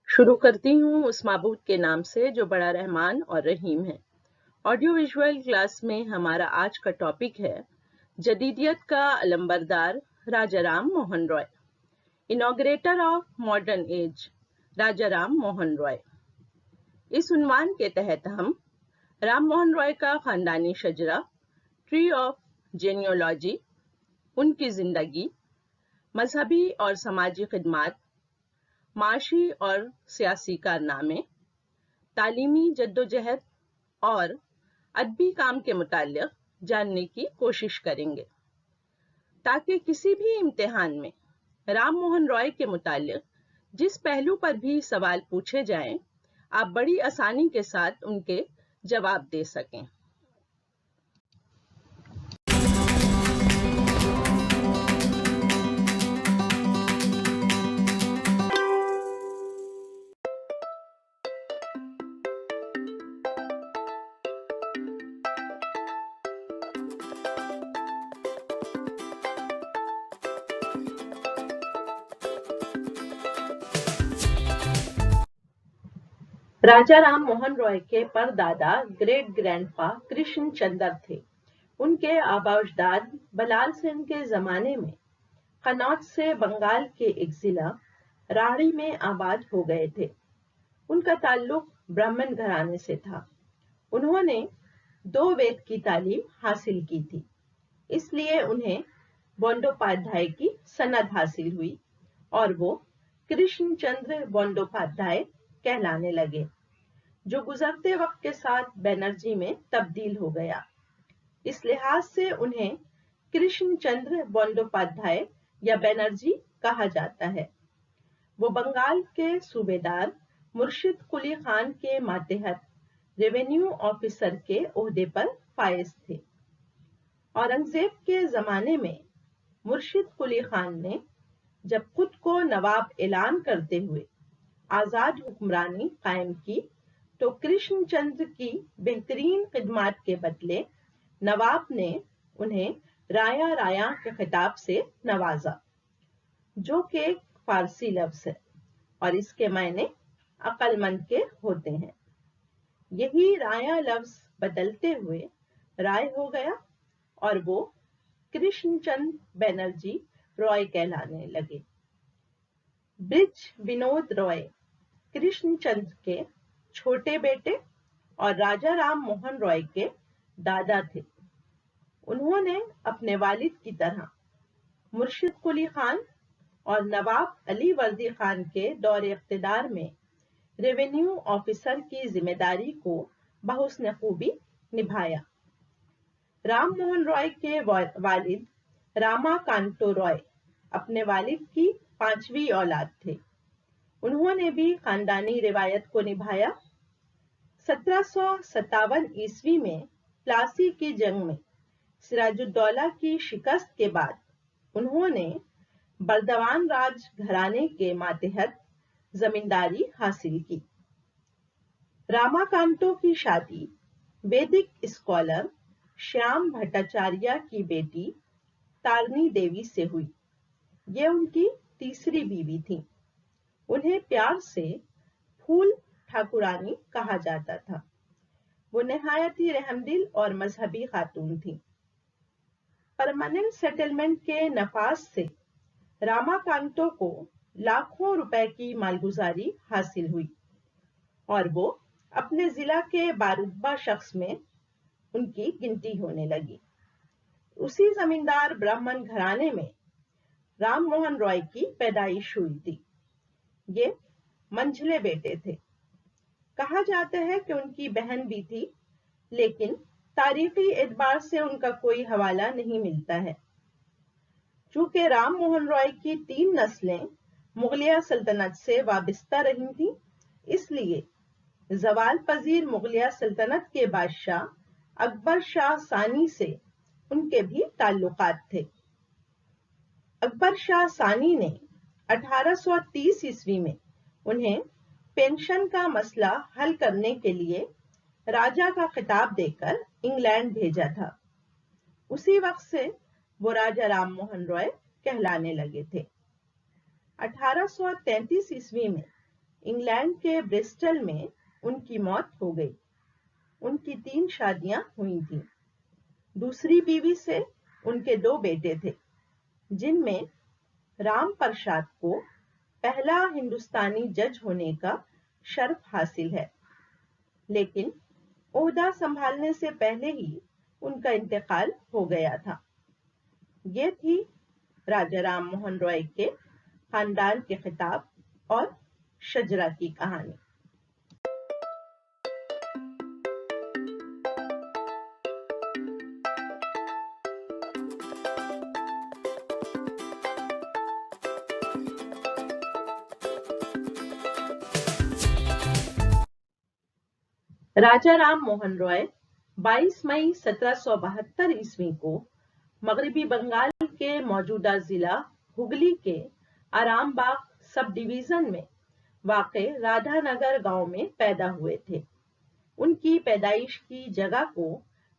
शुरू करती हूँ उस माबूद के नाम से जो बड़ा रहमान और रहीम है। ऑडियो विजुअल क्लास में हमारा आज का टॉपिक है जदीदियत का अलंबरदार Raja Ram Mohan Roy, inaugurator of modern age Raja Ram Mohan Roy. इस उन्वान के तहत हम राम मोहन रॉय का खानदानी शजरा, ट्री ऑफ जेनियोलॉजी, उनकी जिंदगी, मजहबी और समाजी खिदमात, माशी और सियासी कारनामे, तालीमी जद्दोजहद और अदबी काम के मुताल्लिक जानने की कोशिश करेंगे, ताकि किसी भी इम्तिहान में राम मोहन रॉय के मुताल्लिक जिस पहलू पर भी सवाल पूछे जाएं, आप बड़ी आसानी के साथ उनके जवाब दे सकें। राजा राम मोहन रॉय के परदादा ग्रेट ग्रैंडपा कृष्ण चंद्र थे। उनके आबाउजदाद बलाल सेन के जमाने में कनौज से बंगाल के एक जिला राड़ी में आबाद हो गए थे। उनका ताल्लुक ब्राह्मण घराने से था। उन्होंने 2 वेद की तालीम हासिल की थी, इसलिए उन्हें बंदोपाध्याय की सनद हासिल हुई और वो कृष्ण चंद्र बंदोपाध्याय कहलाने लगे, जो गुजरते वक्त के साथ बैनर्जी में तब्दील हो गया। इस लिहाज से उन्हें कृष्ण चंद्र बंदोपाध्याय या बैनर्जी कहा जाता है। वो बंगाल के सूबेदार मुर्शिद कुली खान के मातहत रेवेन्यू ऑफिसर के ओहदे पर फायज थे। औरंगजेब के जमाने में मुर्शिद कुली खान ने जब खुद को नवाब ऐलान करते हुए आजाद हुक्मरानी कायम की, तो कृष्ण चंद्र की बेहतरीन खिदमात के बदले नवाब ने उन्हें राया राया के खिताब से नवाजा, जो कि एक फारसी लफ्ज है और इसके मायने अक्लमंद के होते हैं। यही राया लफ्ज बदलते हुए राय हो गया और वो कृष्णचंद बनर्जी रॉय कहलाने लगे। ब्रिज विनोद रॉय कृष्णचंद के छोटे बेटे और राजा राम मोहन रॉय के दादा थे। उन्होंने अपने वालिद की तरह मुर्शिद कुली खान और नवाब अली वर्दी खान के दौर इख्तिदार में रेवेन्यू ऑफिसर की जिम्मेदारी को बहुस्न खूबी निभाया। राम मोहन रॉय के वालिद रामा कांतो रॉय अपने वालिद की 5वीं औलाद थे। उन्होंने भी खानदानी रिवायत को निभाया। 1757 ईस्वी में प्लासी की जंग में सिराजुद्दौला की शिकस्त के बाद उन्होंने बर्दवान राज घराने के मातहत जमींदारी हासिल की। रामाकांतो की शादी वैदिक स्कॉलर श्याम भट्टाचार्य की बेटी तारनी देवी से हुई। ये उनकी तीसरी बीवी थी। उन्हें प्यार से फूल ठाकुरानी कहा जाता था। वो नहायत ही रहमदिल और मजहबी खातून थी। परमानेंट सेटलमेंट के नफाज से रामाकांतो को लाखों रुपए की मालगुजारी हासिल हुई और वो अपने जिला के बारुदबा शख्स में उनकी गिनती होने लगी। उसी जमींदार ब्राह्मण घराने में राम मोहन रॉय की पैदाइश हुई थी। ये मंझले बेटे थे। कहा जाता है कि उनकी बहन भी थी, लेकिन तारीखी एतबार से उनका कोई हवाला नहीं मिलता है। चूंकि राम मोहन रॉय की 3 नस्लें मुगलिया सल्तनत से वाबस्ता रही थीं, इसलिए जवाल पजीर मुगलिया सल्तनत के बादशाह अकबर शाह सानी से उनके भी ताल्लुकात थे। अकबर शाह सानी ने 1830 ईस्वी में उन्हें पेंशन का मसला हल करने के लिए राजा का खिताब देकर इंग्लैंड भेजा था। उसी वक्त से वो राजा राम मोहन रॉय कहलाने लगे थे। 1833 ईस्वी में इंग्लैंड के ब्रिस्टल में उनकी मौत हो गई। उनकी 3 शादियां हुई थीं। दूसरी बीवी से उनके 2 बेटे थे, जिनमें राम प्रसाद को पहला हिंदुस्तानी जज होने का शर्फ हासिल है, लेकिन ओहदा संभालने से पहले ही उनका इंतकाल हो गया था। ये थी राजा राम मोहन रॉय के खानदान के खिताब और शजरा की कहानी। राजा राम मोहन रॉय 22 मई 1772 ईस्वी को मगरबी बंगाल के मौजूदा जिला हुगली के आरामबाग सब डिवीजन में वाक़े राधानगर गांव में पैदा हुए थे। उनकी पैदाइश की जगह को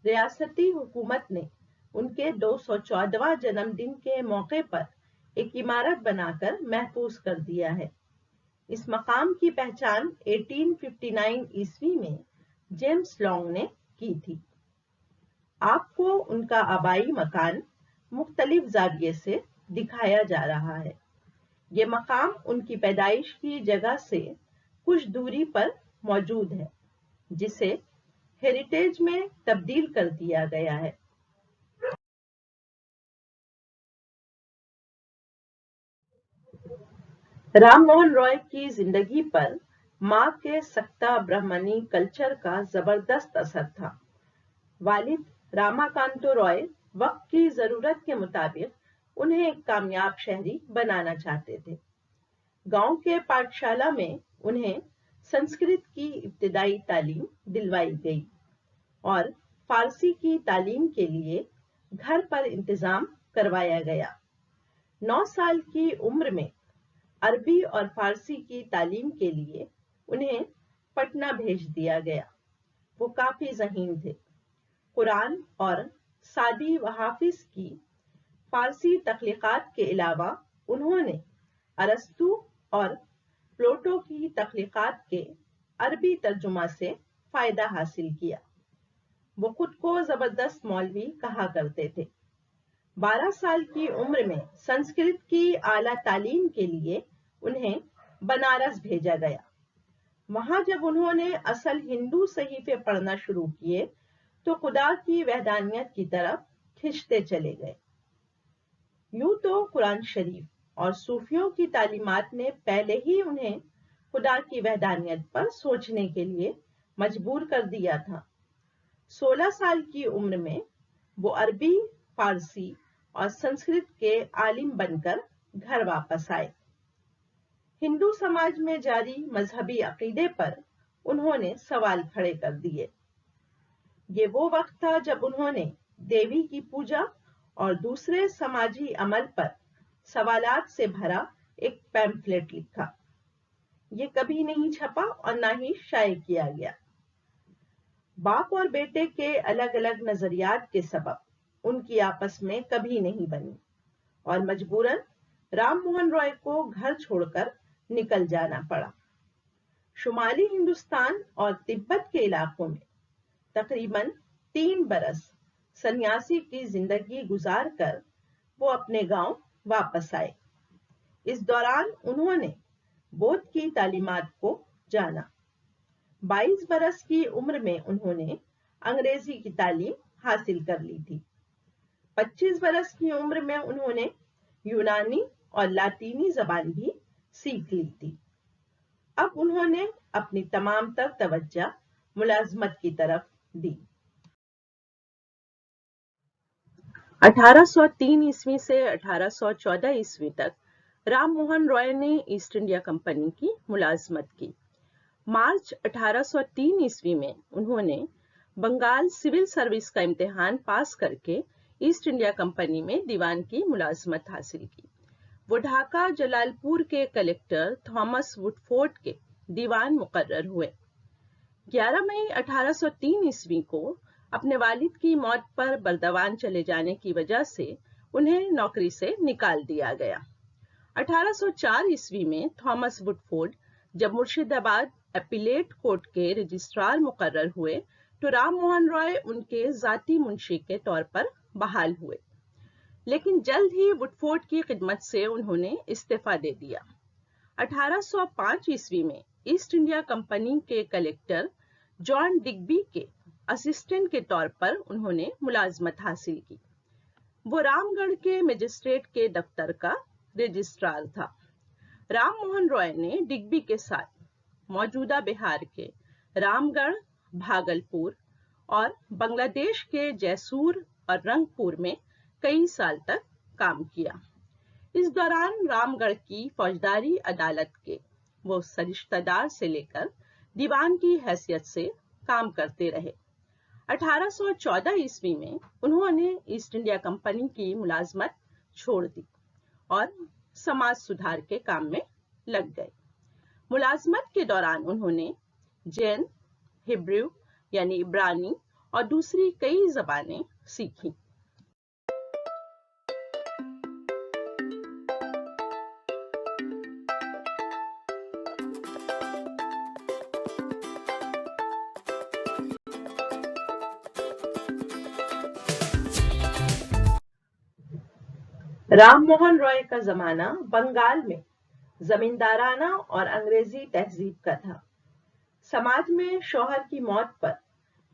रियासती हुकूमत ने उनके 214वां जन्मदिन के मौके पर एक इमारत बनाकर महफूज कर दिया है। इस मकाम की पहचान 1859 ईस्वी में जेम्स लॉन्ग ने की थी। आपको उनका आबाई मकान मुख्तलिफ जाविये से दिखाया जा रहा है। ये मकाम उनकी पैदाइश की जगह से कुछ दूरी पर मौजूद है, जिसे हेरिटेज में तब्दील कर दिया गया है। राम मोहन रॉय की जिंदगी पर मां के सख्ता ब्राह्मणी कल्चर का जबरदस्त असर था। वालिद रामाकांतो रॉय वक्त की जरूरत के मुताबिक उन्हें एक कामयाब शहरी बनाना चाहते थे। गांव के पाठशाला में उन्हें संस्कृत की इब्तिदाई तालीम दिलवाई गई और फारसी की तालीम के लिए घर पर इंतजाम करवाया गया। 9 साल की उम्र में अरबी और फारसी की तालीम के लिए उन्हें पटना भेज दिया गया। वो काफी ज़हीन थे। कुरान और सादी व हाफिज की फारसी तख्लीकात के अलावा उन्होंने अरस्तु और प्लेटो की तख्लीकात के अरबी तर्जुमा से फायदा हासिल किया। वो खुद को जबरदस्त मौलवी कहा करते थे। 12 साल की उम्र में संस्कृत की आला तालीम के लिए उन्हें बनारस भेजा गया। वहां जब उन्होंने असल हिंदू सहीफे पढ़ना शुरू किए तो खुदा की वहदानियत की तरफ खिंचते चले गए। यूं तो कुरान शरीफ और सूफियों की तालीमात ने पहले ही उन्हें खुदा की वहदानियत पर सोचने के लिए मजबूर कर दिया था। 16 साल की उम्र में वो अरबी, फारसी और संस्कृत के आलिम बनकर घर वापस आए। हिंदू समाज में जारी मजहबी अकीदे पर उन्होंने सवाल खड़े कर दिए। ये वो वक्त था जब उन्होंने देवी की पूजा और दूसरे समाजी अमल पर सवालात से भरा एक पैम्फलेट लिखा। ये कभी नहीं छपा और ना ही शाये किया गया। बाप और बेटे के अलग अलग नजरियात के सबब उनकी आपस में कभी नहीं बनी और मजबूरन राम मोहन रॉय को घर छोड़कर निकल जाना पड़ा। शुमाली हिंदुस्तान और तिब्बत के इलाकों में तकरीबन 3 बरस सन्यासी की जिंदगी गुजारकर वो अपने गांव वापस आए। इस दौरान उन्होंने बौद्ध की तालीमात को जाना। 22 बरस की उम्र में उन्होंने अंग्रेजी की तालीम हासिल कर ली थी। 25 बरस की उम्र में उन्होंने यूनानी और लातीनी जबान भी सीख ली थी। अब उन्होंने अपनी तमाम तर तवज्जो मुलाजमत की तरफ दी। 1803 ईस्वी से 1814 ईस्वी तक राम मोहन रॉय ने ईस्ट इंडिया कंपनी की मुलाजमत की। मार्च 1803 ईस्वी में उन्होंने बंगाल सिविल सर्विस का इम्तिहान पास करके ईस्ट इंडिया कंपनी में दीवान की मुलाजमत हासिल की। वो ढाका जलालपुर के कलेक्टर थॉमस वुडफोर्ड के दीवान मुकर्रर हुए। 11 मई 1803 ईस्वी को अपने वालिद की मौत पर बर्दवान चले जाने की वजह से उन्हें नौकरी से निकाल दिया गया। 1804 ईस्वी में थॉमस वुडफोर्ड جب مرشد آباد اپیلیٹ کورٹ کے رجسٹرار مقرر ہوئے تو رام موہن رائے ان کے ذاتی منشی کے طور پر بحال ہوئے، لیکن جلد ہی وڈفورڈ کی خدمت سے انہوں نے استعفیٰ دے دیا۔ 1805 میں ایسٹ انڈیا کمپنی کے کلیکٹر جان ڈگبی کے اسسٹنٹ کے طور پر انہوں نے ملازمت حاصل کی۔ وہ رام گڑھ کے مجسٹریٹ کے دفتر کا رجسٹرار تھا۔ رام موہن رائے نے ڈگبی کے ساتھ موجودہ بہار کے رام گڑھ، بھاگلپور اور بنگلہ دیش کے جیسور اور رنگ پور میں کئی سال تک کام کیا۔ اس دوران رام گڑھ کی فوجداری عدالت کے وہ سرشتہ دار سے لے کر دیوان کی حیثیت سے کام کرتے رہے۔ 1814 میں انہوں نے ایسٹ انڈیا کمپنی کی ملازمت چھوڑ دی اور سماج سدھار کے کام میں لگ گئے۔ ملازمت کے دوران انہوں نے جین، ہبریو یعنی عبرانی اور دوسری کئی زبانیں سیکھیں۔ رام موہن رائے کا زمانہ بنگال میں زمیندارانہ اور انگریزی تہذیب کا تھا۔ سماج میں شوہر کی موت پر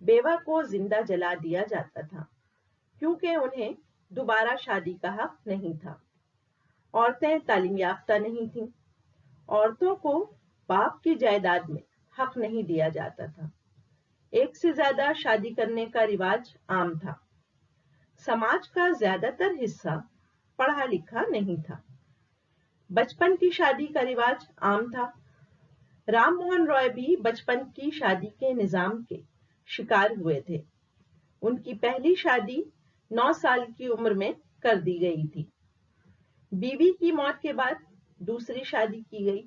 بیوہ کو زندہ جلا دیا جاتا تھا کیونکہ انہیں دوبارہ شادی کا حق نہیں تھا۔ عورتیں تعلیم یافتہ نہیں تھیں۔ عورتوں کو باپ کی جائیداد میں حق نہیں دیا جاتا تھا۔ ایک سے زیادہ شادی کرنے کا رواج عام تھا۔ سماج کا زیادہ تر حصہ پڑھا لکھا نہیں تھا۔ بچپن کی شادی کا رواج عام تھا۔ رام موہن رائے بھی بچپن کی شادی کے نظام کے شکار ہوئے تھے۔ ان کی پہلی شادی 9 سال کی عمر میں کر دی گئی تھی۔ بیوی کی موت کے بعد دوسری شادی کی گئی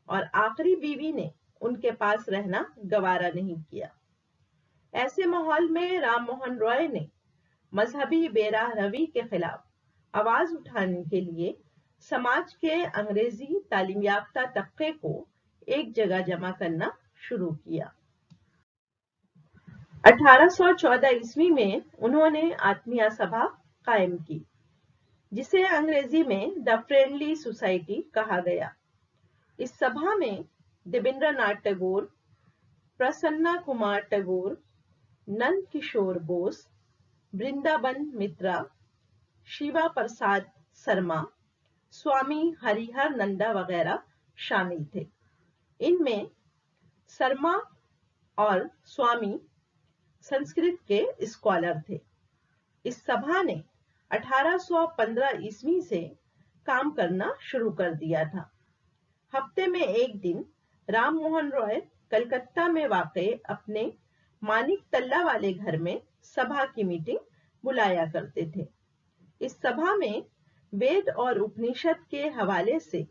اور آخری بیوی نے ان کے پاس رہنا گوارا نہیں کیا۔ ایسے ماحول میں رام موہن رائے نے مذہبی بے راہ روی کے خلاف آواز اٹھانے کے لیے سماج کے انگریزی تعلیم یافتہ طبقے کو ایک جگہ جمع کرنا شروع کیا۔ 1814 میں انہوں نے آتمیہ سبھا قائم کی، جسے انگریزی میں دا فرینڈلی سوسائٹی کہا گیا۔ اس سبھا میں دیبندر ناتھ ٹیگور، پرسنا کمار ٹیگور، نند کشور بوس، برندابن مترا، شیوا پرساد سرما، سوامی ہری ہر نندا وغیرہ شامل تھے۔ ان میں سرما اور سوامی سنسکرت کے اسکالر تھے۔ اس سبھا نے 1815 سے کام کرنا شروع کر دیا تھا۔ ہفتے میں ایک دن رام موہن رائے کلکتہ میں واقع اپنے مانک تلہ والے گھر میں سبھا کی میٹنگ بلایا کرتے تھے۔ اس سبھا میں وید اور اپنشد کے حوالے سے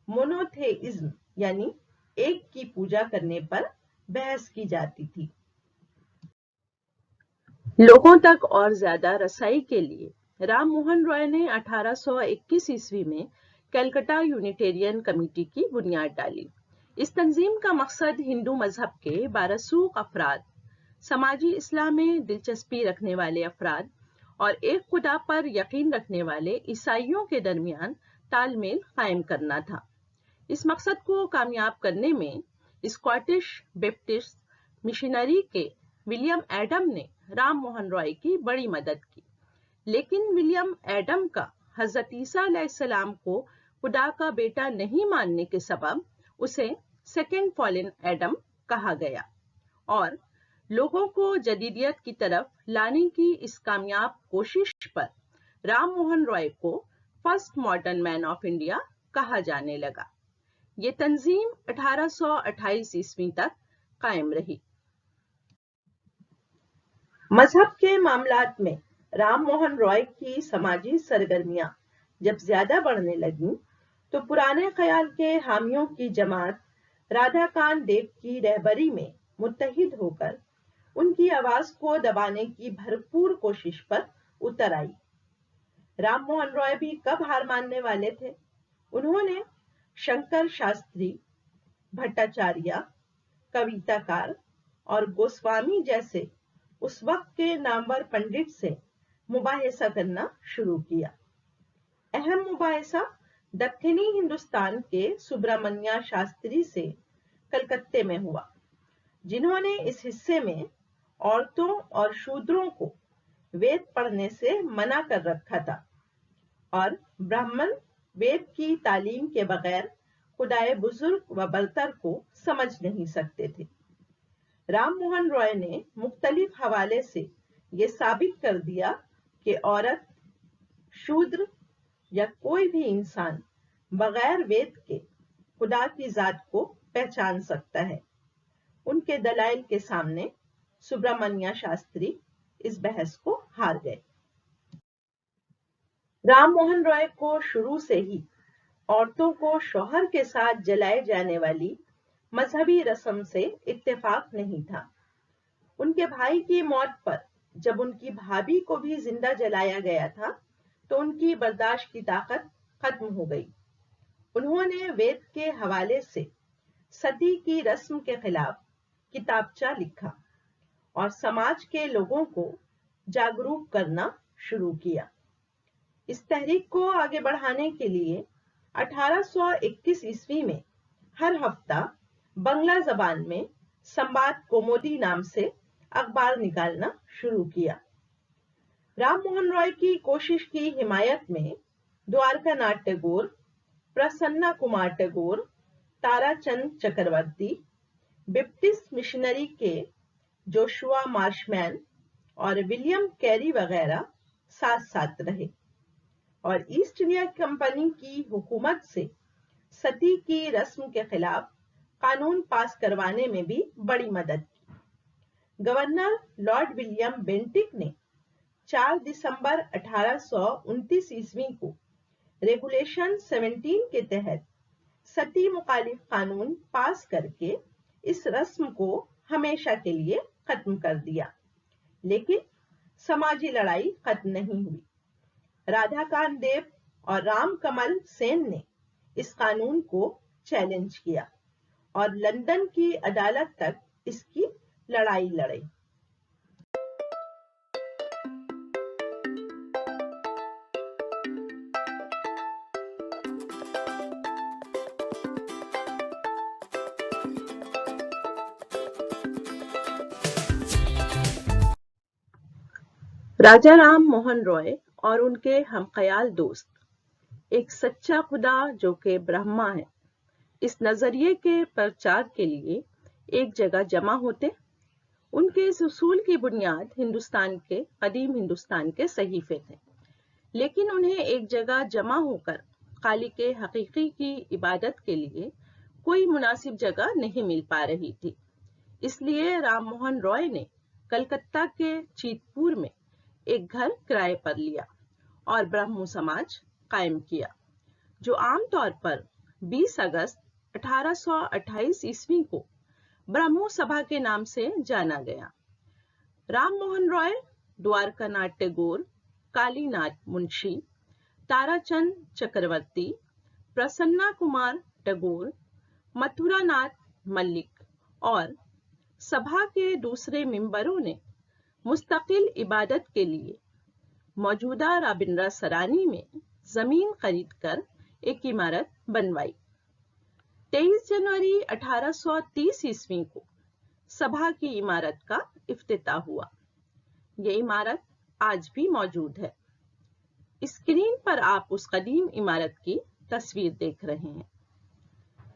مونوتھیئزم یعنی ایک کی پوجا کرنے پر بحث کی جاتی تھی۔ لوگوں تک اور زیادہ رسائی کے لیے رام موہن رائے نے 1821 میں کلکتہ یونیٹیرین کمیٹی کی بنیاد ڈالی۔ اس تنظیم کا مقصد ہندو مذہب کے بارسوخ افراد، سماجی اصلاح میں دلچسپی رکھنے والے افراد اور ایک خدا پر یقین رکھنے والے عیسائیوں کے درمیان تال میل قائم کرنا تھا۔ اس مقصد کو کامیاب کرنے میں اسکاٹش بیپٹسٹ مشنری کے ولیم ایڈم نے رام موہن رائے کی بڑی مدد کی، لیکن ولیم ایڈم کا حضرت عیسیٰ علیہ السلام کو خدا کا بیٹا نہیں ماننے کے سبب اسے سیکنڈ فالن ایڈم کہا گیا، اور لوگوں کو جدیدیت کی طرف لانے کی اس کامیاب کوشش پر رام موہن رائے کو first modern man of India کہا جانے لگا۔ یہ تنظیم 1828 تک قائم رہی۔ مذہب کے معاملات میں رام موہن رائے کی سماجی سرگرمیاں جب زیادہ بڑھنے لگیں تو پرانے خیال کے حامیوں کی جماعت رادھا کانت دیو کی رہبری میں متحد ہو کر ان کی آواز کو دبانے کی بھرپور کوشش پر اتر آئی۔ رام موہن رائے بھی کب ہار ماننے والے تھے۔ انہوں نے شنکر شاستری، भट्टाचार्य, कविताकार और गोस्वामी जैसे उस वक्त के नामवर पंडित से मुबाहिसा करना शुरू किया। अहम मुबाहिसा दक्षिणी हिंदुस्तान के सुब्रमण्य शास्त्री से कलकत्ते में हुआ, जिन्होंने इस हिस्से में औरतों और शूद्रों को वेद पढ़ने से मना कर रखा था और ब्राह्मण वेद की तालीम के बगैर खुदाए बुजुर्ग व बरतर को समझ नहीं सकते थे। राम मोहन रॉय ने मुख्तलिफ हवाले से ये साबित कर दिया कि औरत, शूद्र या कोई भी इंसान बगैर वेद के खुदा की जात को पहचान सकता है। उनके दलाइल के सामने सुब्रमण्य शास्त्री इस बहस को हार गए। राम मोहन रॉय को शुरू से ही औरतों को शौहर के साथ जलाए जाने वाली मजहबी रस्म से इत्तेफाक नहीं था। उनके भाई की मौत पर जब उनकी भाभी को भी जिंदा जलाया गया था तो उनकी बर्दाश्त की ताकत खत्म हो गई। उन्होंने वेद के हवाले से सती की रस्म के खिलाफ किताबचा लिखा और समाज के लोगों को जागरूक करना शुरू किया। इस तहरीक को आगे बढ़ाने के लिए 1821 ईस्वी में हर हफ्ता बंगला जबान में संबाद कौमुदी नाम से अखबार निकालना शुरू किया। राम मोहन रॉय की कोशिश की हिमायत में द्वारकानाथ टैगोर, प्रसन्ना कुमार टैगोर, ताराचंद चक्रवर्ती, बैप्टिस्ट मिशनरी के जोशुआ मार्शमैन और विलियम कैरी वगैरह साथ साथ रहे और ईस्ट इंडिया कंपनी की हुकूमत से सती की रस्म के खिलाफ कानून पास करवाने में भी बड़ी मदद की। गवर्नर लॉर्ड विलियम बेंटिक ने 4 दिसंबर 1829 ईस्वी को रेगुलेशन 17 के तहत सती मुखालिफ कानून पास करके इस रस्म को हमेशा के लिए खत्म कर दिया, लेकिन समाजी लड़ाई खत्म नहीं हुई। राधाकांत देव और राम कमल सेन ने इस कानून को चैलेंज किया और लंदन की अदालत तक इसकी लड़ाई लड़ी। राजा राम मोहन रॉय और उनके हमख्याल दोस्त एक सच्चा खुदा जो कि ब्रह्मा है, इस नजरिए के प्रचार के लिए एक जगह जमा होते। उनके इस उसूल की बुनियाद कदीम हिंदुस्तान के सहीफे थे, लेकिन उन्हें एक जगह जमा होकर खालिक हकीकी की इबादत के लिए कोई मुनासिब जगह नहीं मिल पा रही थी। इसलिए राम मोहन रॉय ने कलकत्ता के चीतपुर में एक घर किराए पर लिया और ब्रह्मो समाज कायम किया, जो आमतौर पर 20 अगस्त 1828 ईस्वी को ब्रह्मो सभा के नाम से जाना गया। राम मोहन रॉय द्वारकानाथ टैगोर, कालीनाथ मुंशी, ताराचंद चक्रवर्ती, प्रसन्ना कुमार टैगोर, मथुरानाथ मल्लिक और सभा के दूसरे मेंबरों ने मुस्तकिल इबादत के लिए मौजूदा राबिंद्रा सरानी में जमीन खरीदकर एक इमारत बनवाई। 23 जनवरी 1830 ईस्वी को सभा की इमारत का इफ्तिताह हुआ। ये इमारत आज भी मौजूद है। स्क्रीन पर आप उस कदीम इमारत की तस्वीर देख रहे हैं।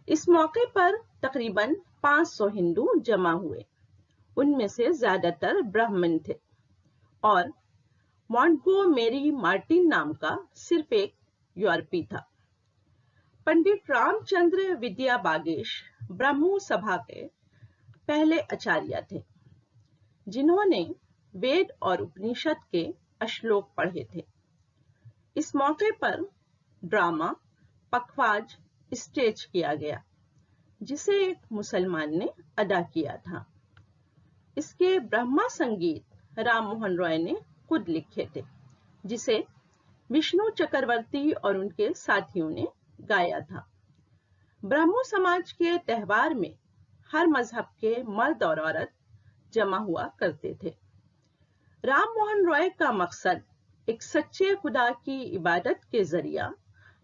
इस मौके पर तकरीबन 500 हिंदू जमा हुए। उनमें से ज्यादातर ब्राह्मण थे और मॉन्टगोमेरी मार्टिन नाम का सिर्फ एक यूरोपी था। पंडित रामचंद्र विद्या बागेश ब्रह्मो सभा के पहले आचार्य थे, जिन्होंने वेद और उपनिषद के श्लोक पढ़े थे। इस मौके पर ड्रामा पखवाज स्टेज किया गया, जिसे एक मुसलमान ने अदा किया था। इसके ब्रह्मा संगीत राम मोहन रॉय ने खुद लिखे थे, जिसे विष्णु चक्रवर्ती और उनके साथियों ने गाया था। ब्रह्मो समाज के त्योहार में हर मजहब के मर्द और औरत जमा हुआ करते थे। राम मोहन रॉय का मकसद एक सच्चे खुदा की इबादत के जरिया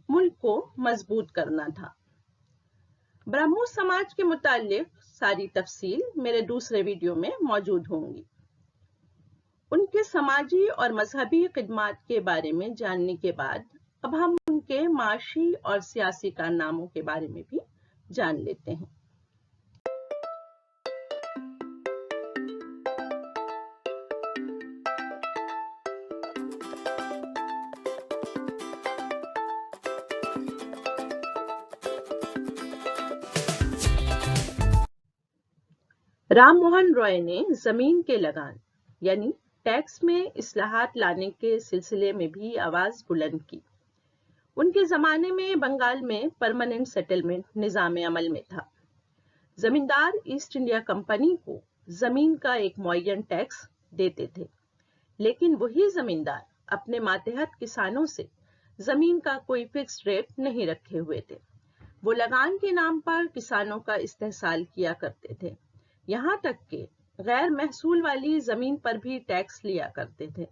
मुल्क को मजबूत करना था। ब्रह्मो समाज के मुतालिक सारी तफसील मेरे दूसरे वीडियो में मौजूद होंगी। उनके समाजी और मजहबी खिदमात के बारे में जानने के बाद अब हम उनके माशी और सियासी कारनामों के बारे में भी जान लेते हैं। राम मोहन रॉय ने जमीन के लगान यानी टैक्स में इस्लाहात लाने के सिलसिले में भी आवाज बुलंद की। उनके जमाने में बंगाल में परमानेंट सेटलमेंट निजाम अमल में था। जमींदार ईस्ट इंडिया कंपनी को जमीन का एक मुअय्यन टैक्स देते थे, लेकिन वही जमींदार अपने मातहत किसानों से जमीन का कोई फिक्स्ड रेट नहीं रखे हुए थे। वो लगान के नाम पर किसानों का इस्तेहसाल किया करते थे, यहाँ तक कि गैर महसूल वाली जमीन पर भी टैक्स लिया करते थे।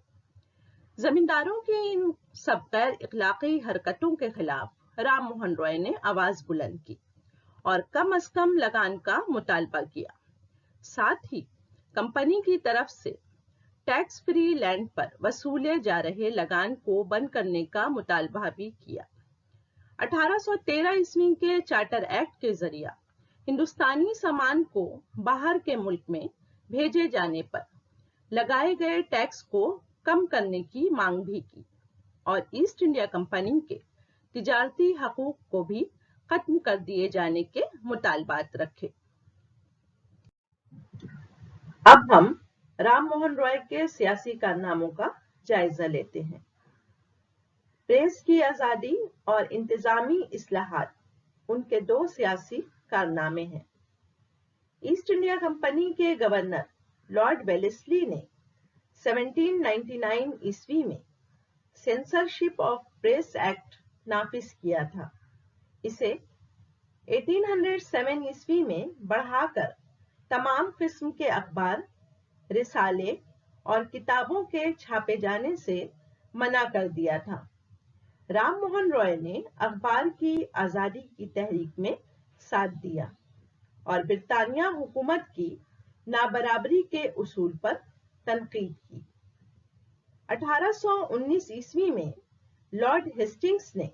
जमींदारों की इन सब गैर इखलाकी हरकतों के खिलाफ राम मोहन रॉय ने आवाज बुलंद की और कम अज कम लगान का मुतालबा किया। साथ ही कंपनी की तरफ से टैक्स फ्री लैंड पर वसूले जा रहे लगान को बंद करने का मुतालबा भी किया। 1813 ईस्वी के चार्टर एक्ट के जरिया हिंदुस्तानी सामान को बाहर के मुल्क में भेजे जाने पर लगाए गए टैक्स को कम करने की मांग भी की और ईस्ट इंडिया कंपनी के तिजारती हकूक को भी खत्म कर दिए जाने के मुतालबात रखे। अब हम राम मोहन रॉय के सियासी कारनामों का जायजा लेते हैं। प्रेस की आजादी और इंतजामी इस्लाहात उनके दो सियासी कारनामे हैं। ईस्ट इंडिया कंपनी के गवर्नर लॉर्ड वेलेस्ली ने 1799 ईस्वी में सेंसरशिप ऑफ प्रेस एक्ट नाफिज किया था। इसे 1807 ईस्वी में बढ़ाकर तमाम किस्म के अखबार, रिसाले और किताबों के छापे जाने से मना कर दिया था। राम मोहन रॉय ने अखबार की आजादी की तहरीक में साथ दिया और ब्रितानिया हुकूमत की नाबराबरी के उसूल पर तनकीद की। 1819 ईस्वी में लॉर्ड हेस्टिंग्स ने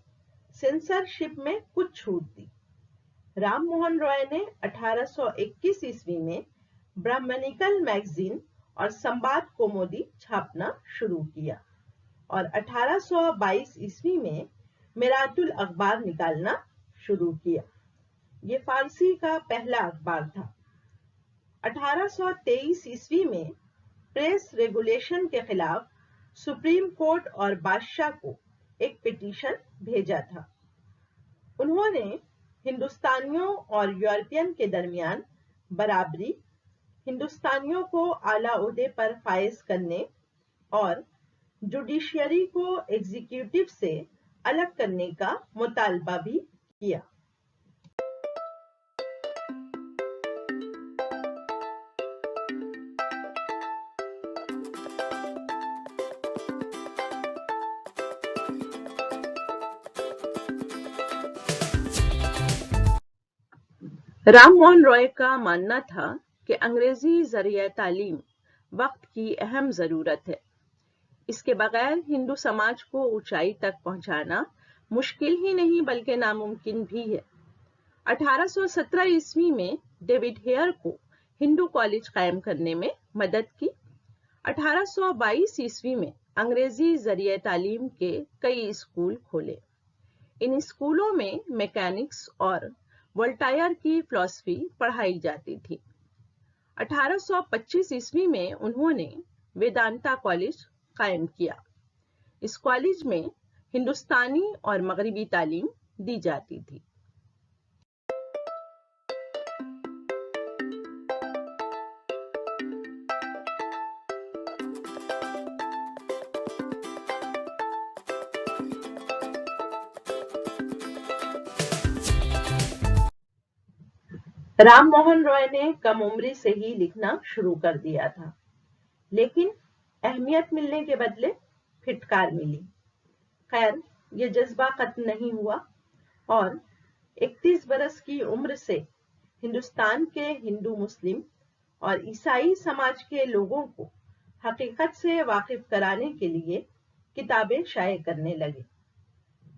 सेंसरशिप में कुछ छूट दी। राम मोहन रॉय ने 1821 ईस्वी में ब्राह्मणिकल मैगजीन और संवाद कौमुदी छापना शुरू किया और 1822 ईस्वी में मिरातुल अखबार निकालना शुरू किया। ये फारसी का पहला अखबार था। 1823 ईस्वी में प्रेस रेगुलेशन के खिलाफ सुप्रीम कोर्ट और बादशाह को एक पिटीशन भेजा था। उन्होंने हिंदुस्तानियों और यूरोपियन के दरमियान बराबरी, हिंदुस्तानियों को आला ओहदे पर फाइज करने और जुडिशियरी को एग्जीक्यूटिव से अलग करने का मुतालबा भी किया। राम मोहन रॉय का मानना था कि अंग्रेजी जरिया तालीम वक्त की अहम जरूरत है। इसके बगैर हिंदू समाज को ऊंचाई तक पहुंचाना मुश्किल ही नहीं बल्कि नामुमकिन भी है। 1817 ईस्वी में डेविड हेयर को हिंदू कॉलेज कायम करने में मदद की। 1822 ईस्वी में अंग्रेजी जरिया तालीम के कई स्कूल खोले। इन स्कूलों में मैकेनिक्स और वोल्टायर की फिलॉसफी पढ़ाई जाती थी। 1825 ईस्वी में उन्होंने वेदांता कॉलेज कायम किया। इस कॉलेज में हिंदुस्तानी और मगरिबी तालीम दी जाती थी। राम मोहन रॉय ने कम उम्र से ही लिखना शुरू कर दिया था, लेकिन अहमियत मिलने के बदले फिटकार मिली। खैर, ये जज्बा खत्म नहीं हुआ और 31 बरस की उम्र से हिंदुस्तान के हिंदू, मुस्लिम और ईसाई समाज के लोगों को हकीकत से वाकिफ कराने के लिए किताबें शाये करने लगे।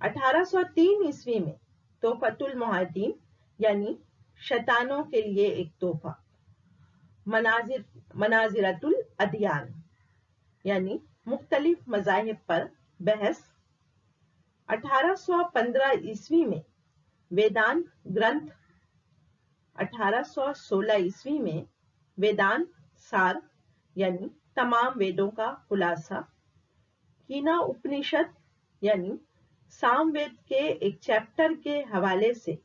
1803 ईस्वी में तोहफतुल मुहाजिरीन यानी शैतानों के लिए एक तोहफा, मनाजिरतुल अदियान यानी मुख्तलिफ मज़ाहिब पर बहस, 1815 ईस्वी में वेदांत ग्रंथ, 1816 ईस्वी में वेदांत सार यानी तमाम वेदों का खुलासा, कीना उपनिषद यानी सामवेद के एक चैप्टर के हवाले से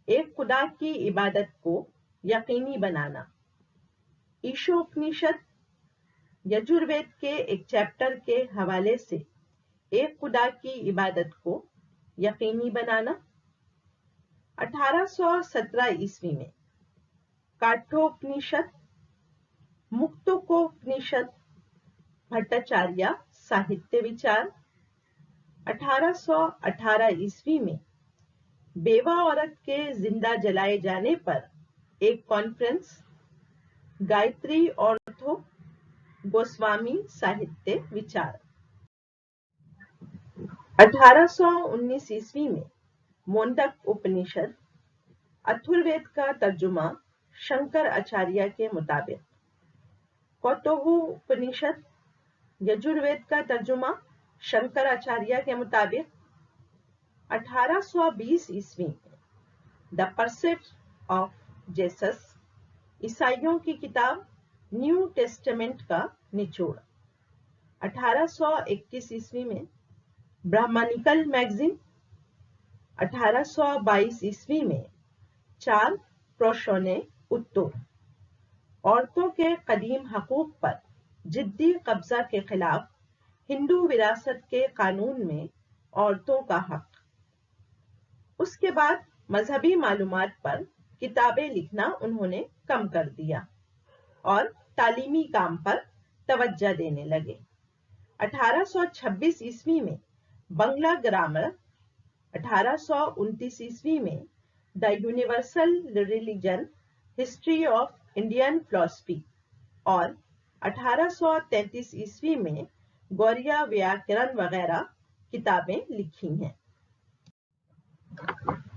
एक खुदा की इबादत को यकीनी बनाना, ईशोपनिषद यजुर्वेद के एक चैप्टर के हवाले से एक खुदा की इबादत को यकीनी बनाना, 1817 ईस्वी में काठोपनिषद, मुक्तकोपनिषद, भट्टाचार्य साहित्य विचार, 1818 ईस्वी में बेवा औरत के जिंदा जलाए जाने पर एक कॉन्फ्रेंस, गायत्री ऑर्थो गोस्वामी साहित्य विचार, 1819 ईस्वी में मोंडक उपनिषद, अथर्ववेद का तर्जुमा शंकर आचार्य के मुताबिक, कौतुहु उपनिषद, यजुर्वेद का तर्जुमा शंकर आचार्य के मुताबिक, 1820 ईस्वी में द परसेट ऑफ जेसस, ईसाइयों की किताब न्यू टेस्टामेंट का निचोड़, 1821 ईस्वी में ब्राह्मणिकल मैगजीन, 1822 ईस्वी में चार प्रोशोने उत्तोर, औरतों के कदीम हकूक पर जिद्दी कब्जा के खिलाफ हिंदू विरासत के कानून में औरतों का हक। उसके बाद मजहबी मालूमात पर किताबें लिखना उन्होंने कम कर दिया और तालीमी काम पर तवज्जो देने लगे। 1826 ईस्वी में बंगला ग्रामर, 1829 ईस्वी में the universal religion history of Indian philosophy और 1833 ईस्वी में गौरिया व्याकरण वगैरह किताबें लिखी हैं।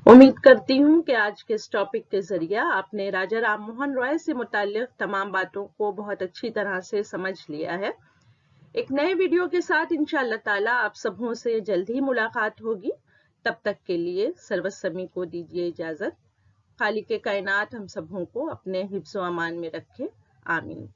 उम्मीद करती हूँ कि आज के इस टॉपिक के जरिए आपने राजा राम मोहन रॉय से मुताल्लिक तमाम बातों को बहुत अच्छी तरह से समझ लिया है। एक नए वीडियो के साथ इंशाअल्लाह ताला आप सबों से जल्द ही मुलाकात होगी। तब तक के लिए सर्वसमी को दीजिए इजाजत। खालिक कायनात हम सबों को अपने हिफ्ज़ व अमान में रखे। आमीन।